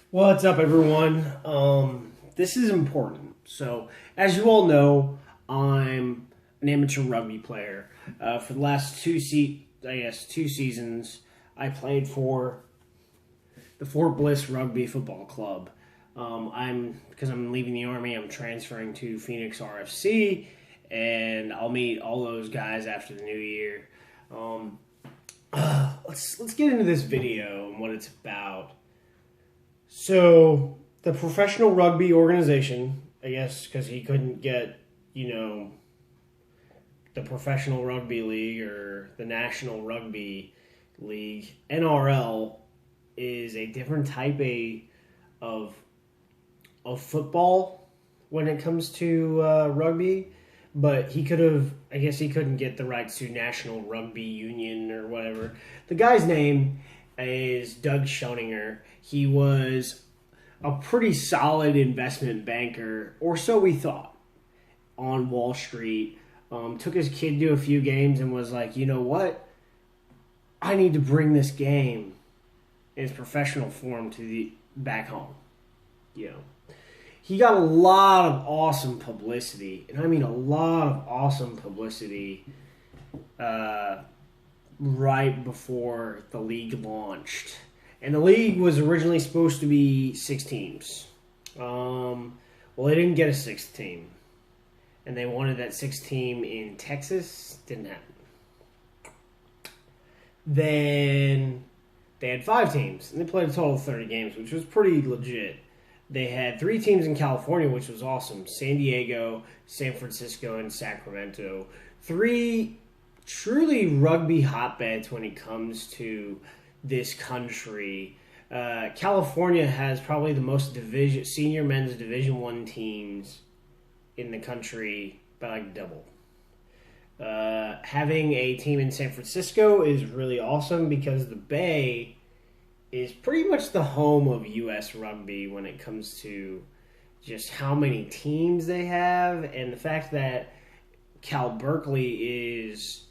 What's up, everyone? This is important. So, as you all know, I'm an amateur rugby player. For the last two seasons, I played for the Fort Bliss Rugby Football Club. Because I'm leaving the Army, I'm transferring to Phoenix RFC, and I'll meet all those guys after the new year. Let's get into this video and what it's about. So, the professional rugby organization, I guess, because he couldn't get, the Professional Rugby League or the National Rugby League, NRL, is a different type of football when it comes to rugby. But he couldn't get the rights to National Rugby Union or whatever. The guy's name is Doug Schoninger. He was a pretty solid investment banker, or so we thought, on Wall Street. Took his kid to a few games and was like, you know what? I need to bring this game in its professional form back home. He got a lot of awesome publicity, and I mean a lot of awesome publicity right before the league launched. And the league was originally supposed to be 6 teams. Well, they didn't get a 6th team. And they wanted that 6th team in Texas. Didn't happen. Then they had 5 teams, and they played a total of 30 games, which was pretty legit. They had 3 teams in California, which was awesome. San Diego, San Francisco, and Sacramento. 3 truly rugby hotbeds when it comes to this country. California has probably the most senior men's Division I teams in the country by like double. Having a team in San Francisco is really awesome because the Bay is pretty much the home of U.S. rugby when it comes to just how many teams they have, and the fact that Cal Berkeley is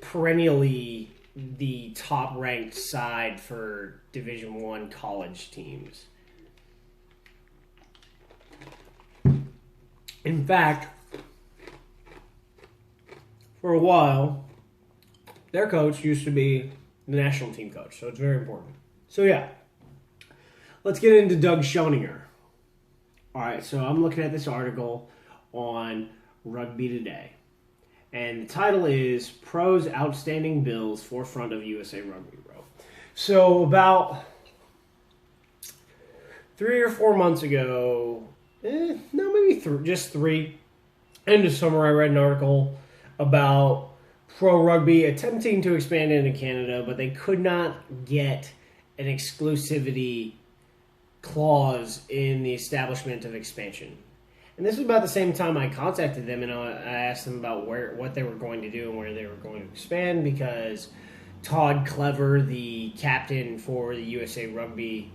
perennially the top-ranked side for Division I college teams. In fact, for a while, their coach used to be the national team coach, so it's very important. So yeah, let's get into Doug Schoninger. All right, so I'm looking at this article on Rugby Today. And the title is Pro's Outstanding Bills Forefront of USA Rugby, bro. So about 3 or 4 months ago, just 3, end of summer, I read an article about Pro Rugby attempting to expand into Canada, but they could not get an exclusivity clause in the establishment of expansion. And this was about the same time I contacted them, and I asked them about what they were going to do and where they were going to expand, because Todd Clever, the captain for the USA Rugby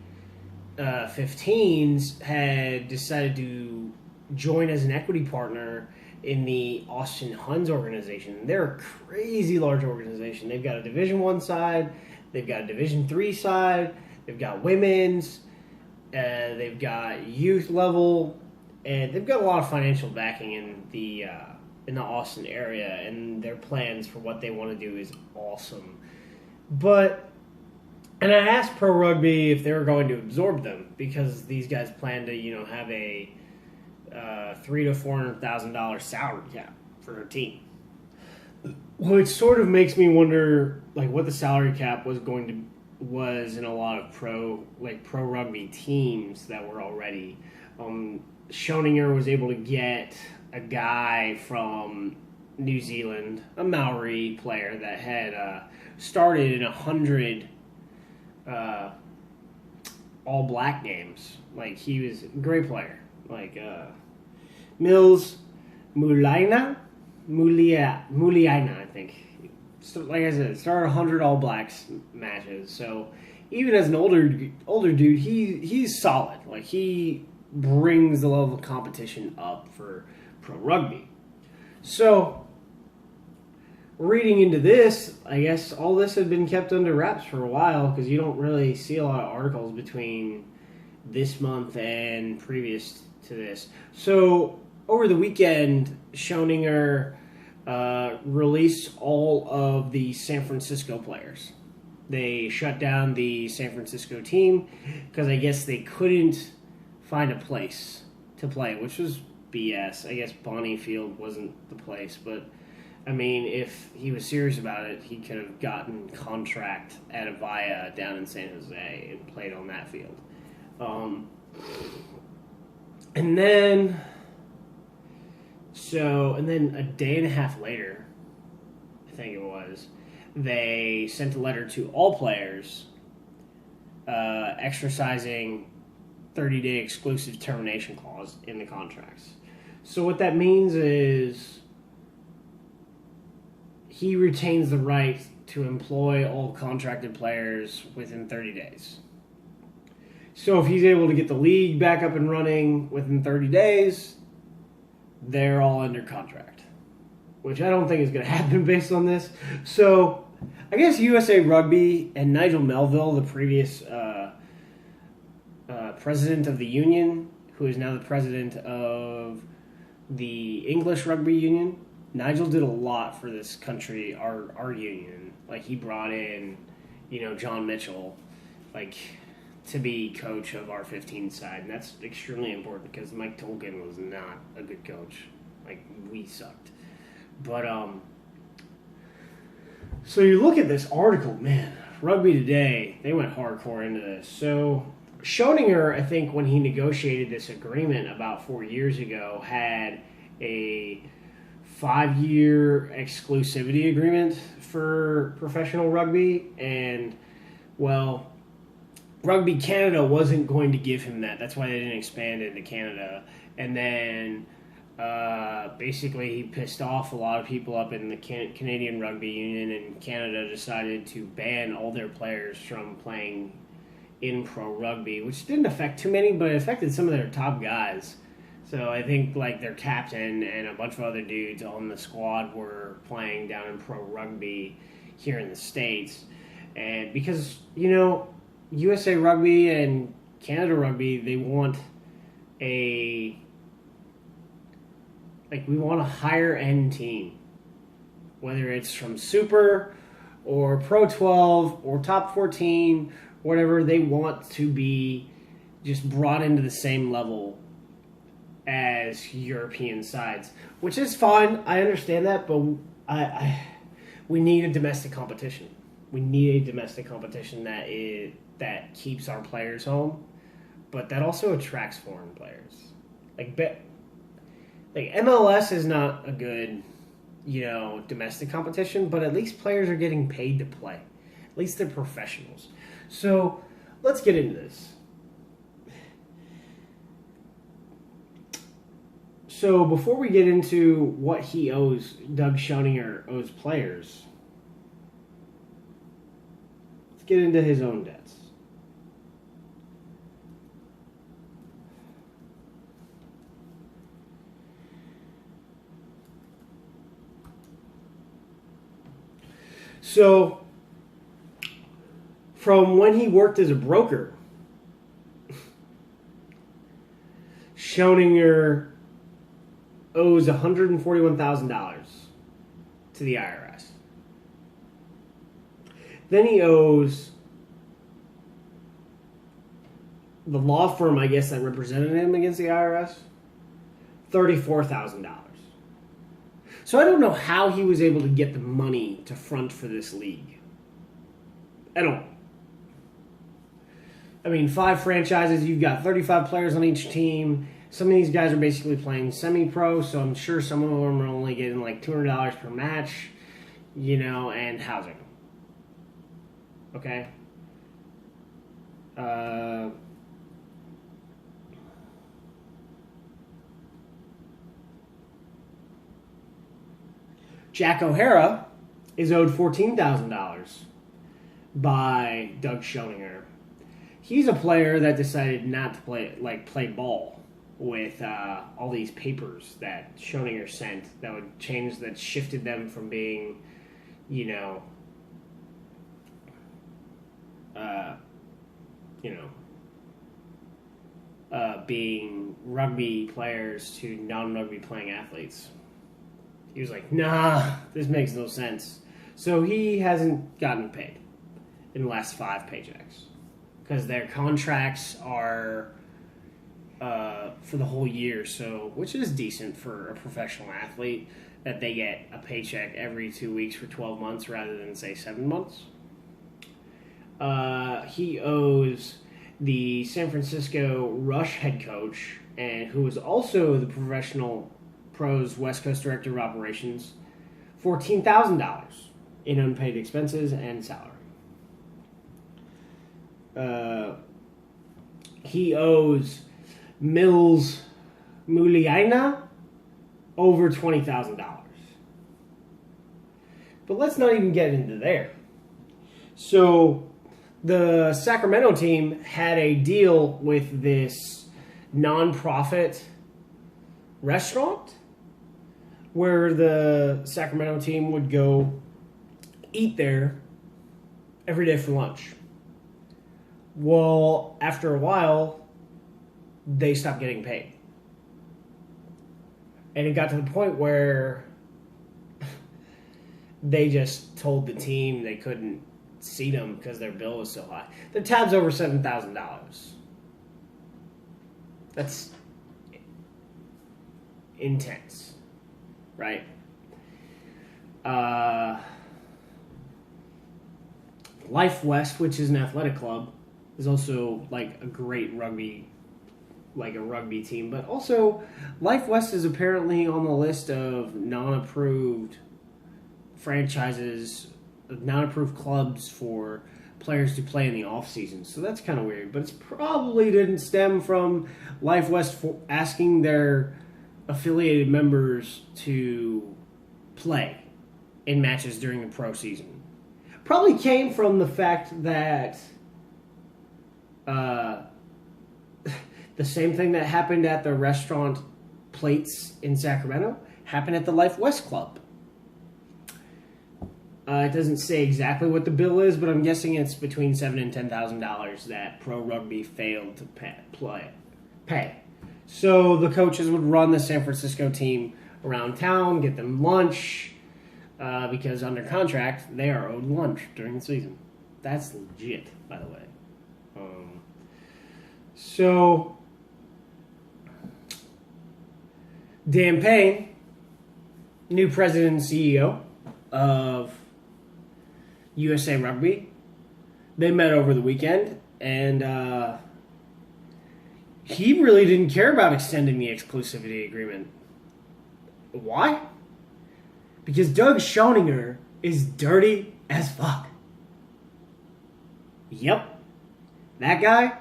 15s, had decided to join as an equity partner in the Austin Huns organization. They're a crazy large organization. They've got a Division I side, they've got a Division III side, they've got women's, they've got youth level, and they've got a lot of financial backing in the Austin area, and their plans for what they want to do is awesome. And I asked Pro Rugby if they were going to absorb them, because these guys plan to, have a $300,000 to $400,000 salary cap for their team, which sort of makes me wonder, what the salary cap was in a lot of pro rugby teams that were already. Schoninger was able to get a guy from New Zealand, a Maori player that had started in 100 all-black games. He was a great player. Mills Muliaina, I think. So, like I said, started 100 all-blacks matches. So even as an older dude, he's solid. He brings the level of competition up for pro rugby. So, reading into this, I guess all this had been kept under wraps for a while, because you don't really see a lot of articles between this month and previous to this. So over the weekend, Schoeninger released all of the San Francisco players. They shut down the San Francisco team because I guess they couldn't find a place to play, which was BS. I guess Bonnie Field wasn't the place, but I mean, if he was serious about it, he could have gotten contract at Avaya down in San Jose and played on that field. And then a day and a half later, I think it was, they sent a letter to all players exercising 30-day exclusive termination clause in the contracts. So what that means is he retains the right to employ all contracted players within 30 days. So if he's able to get the league back up and running within 30 days, they're all under contract, which I don't think is going to happen based on this. So I guess USA Rugby and Nigel Melville, the previous president of the union, who is now the president of the English Rugby Union, Nigel did a lot for this country, our union. Like, he brought in, John Mitchell, to be coach of our 15 side. And that's extremely important because Mike Tolkien was not a good coach. We sucked. But, so you look at this article, man, Rugby Today, they went hardcore into this. So Schoeninger, I think, when he negotiated this agreement about 4 years ago, had a 5-year exclusivity agreement for professional rugby, and, well, Rugby Canada wasn't going to give him that. That's why they didn't expand into Canada. And then basically he pissed off a lot of people up in the Canadian Rugby Union, and Canada decided to ban all their players from playing in pro rugby, which didn't affect too many, but it affected some of their top guys. So I think their captain and a bunch of other dudes on the squad were playing down in pro rugby here in the States. And because, USA Rugby and Canada Rugby, they want we want a higher end team. Whether it's from Super or Pro 12 or Top 14, whatever, they want to be just brought into the same level as European sides, which is fine. I understand that, but we need a domestic competition. We need a domestic competition that keeps our players home, but that also attracts foreign players. MLS is not a good, domestic competition, but at least players are getting paid to play. At least they're professionals. So let's get into this. So before we get into what Doug Schoeninger owes players, let's get into his own debts. So, from when he worked as a broker, Schoeninger owes $141,000 to the IRS. Then he owes the law firm, I guess, that represented him against the IRS, $34,000. So I don't know how he was able to get the money to front for this league. I don't. I mean, 5 franchises, you've got 35 players on each team. Some of these guys are basically playing semi-pro, so I'm sure some of them are only getting $200 per match, and housing. Okay? Jack O'Hara is owed $14,000 by Doug Schoeninger. He's a player that decided not to play ball with all these papers that Schoeninger sent that shifted them from being, being rugby players to non-rugby playing athletes. He was like, nah, this makes no sense. So he hasn't gotten paid in the last 5 paychecks because their contracts are for the whole year, so which is decent for a professional athlete that they get a paycheck every 2 weeks for 12 months rather than, say, 7 months. He owes the San Francisco Rush head coach, and who was also the professional Pro's West Coast Director of Operations, $14,000 in unpaid expenses and salary. He owes Mills Muliaina over $20,000. But let's not even get into there. So the Sacramento team had a deal with this nonprofit restaurant where the Sacramento team would go eat there every day for lunch. Well, after a while, they stopped getting paid. And it got to the point where they just told the team they couldn't seat them because their bill was so high. The tab's over $7,000. That's intense, right? Life West, which is an athletic club, is also like a great rugby, like a rugby team. But also, Life West is apparently on the list of non-approved franchises, non-approved clubs for players to play in the off-season. So that's kind of weird. But it probably didn't stem from Life West asking their affiliated members to play in matches during the pro season. Probably came from the fact that the same thing that happened at the restaurant plates in Sacramento happened at the Life West Club. It doesn't say exactly what the bill is, but I'm guessing it's between $7,000 and $10,000 that Pro Rugby failed to pay. So the coaches would run the San Francisco team around town, get them lunch, because under contract they are owed lunch during the season. That's legit, by the way. So Dan Payne, new president and CEO of USA Rugby, they met over the weekend, and he really didn't care about extending the exclusivity agreement. Why? Because Doug Schoninger is dirty as fuck. Yep. That guy,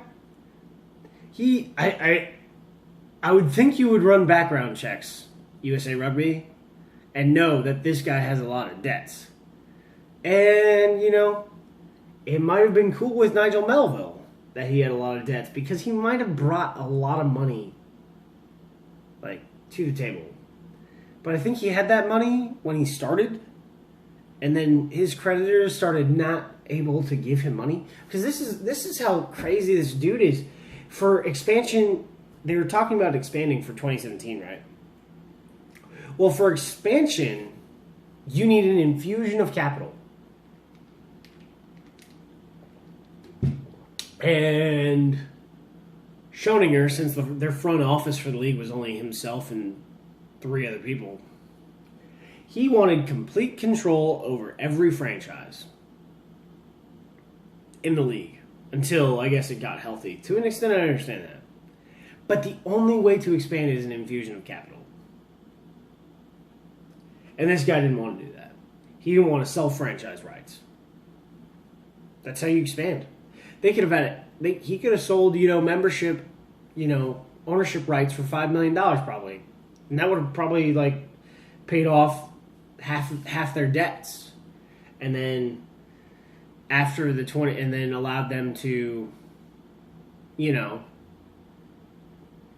I would think you would run background checks, USA Rugby, and know that this guy has a lot of debts. And, you know, it might have been cool with Nigel Melville that he had a lot of debts because he might have brought a lot of money, like, to the table. But I think he had that money when he started, and then his creditors started not able to give him money. Because this is how crazy this dude is. For expansion, they were talking about expanding for 2017, right? Well, for expansion, you need an infusion of capital. And Schoninger, since their front office for the league was only himself and 3 other people, he wanted complete control over every franchise in the league until, I guess, it got healthy. To an extent, I understand that. But the only way to expand is an infusion of capital. And this guy didn't want to do that. He didn't want to sell franchise rights. That's how you expand. They could have had it. He could have sold, membership, ownership rights for $5 million probably. And that would have probably, paid off half their debts. And then after the 20, and then allowed them to,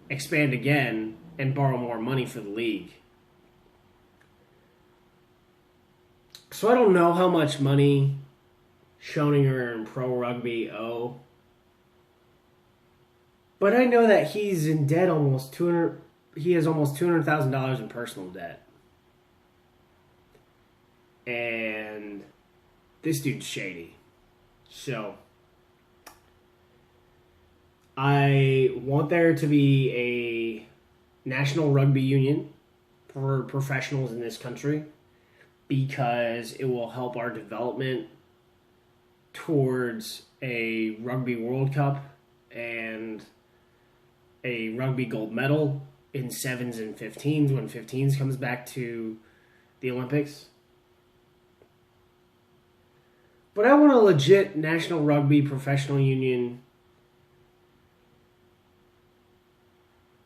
expand again and borrow more money for the league. So I don't know how much money Schoninger and Pro Rugby owe But I know that he's in debt almost 200. He has almost $200,000 in personal debt, and this dude's shady. So I want there to be a national rugby union for professionals in this country because it will help our development towards a Rugby World Cup and a Rugby gold medal in 7s and 15s when 15s comes back to the Olympics. But I want a legit National Rugby Professional Union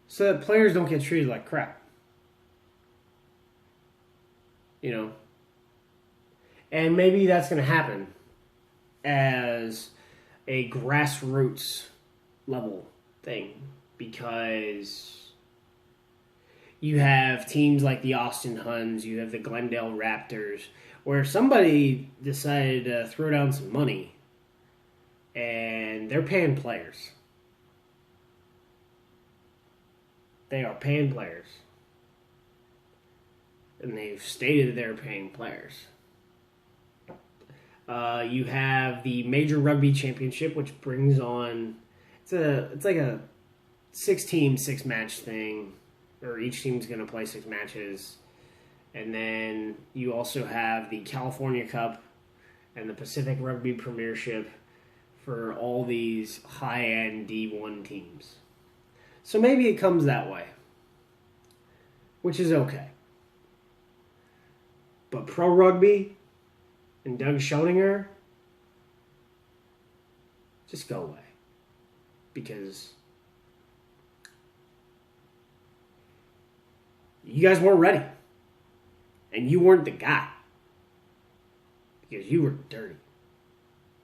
so that players don't get treated like crap. You know? And maybe that's going to happen as a grassroots level thing because you have teams like the Austin Huns, you have the Glendale Raptors, where somebody decided to throw down some money and they're paying players. They are paying players. And they've stated they're paying players. You have the Major Rugby Championship, which brings on it's like a 6-team, 6-match thing, or each team's going to play 6 matches. And then you also have the California Cup and the Pacific Rugby Premiership for all these high-end D1 teams. So maybe it comes that way, which is okay. But Pro Rugby and Doug Schoninger, just go away. Because you guys weren't ready. And you weren't the guy. Because you were dirty.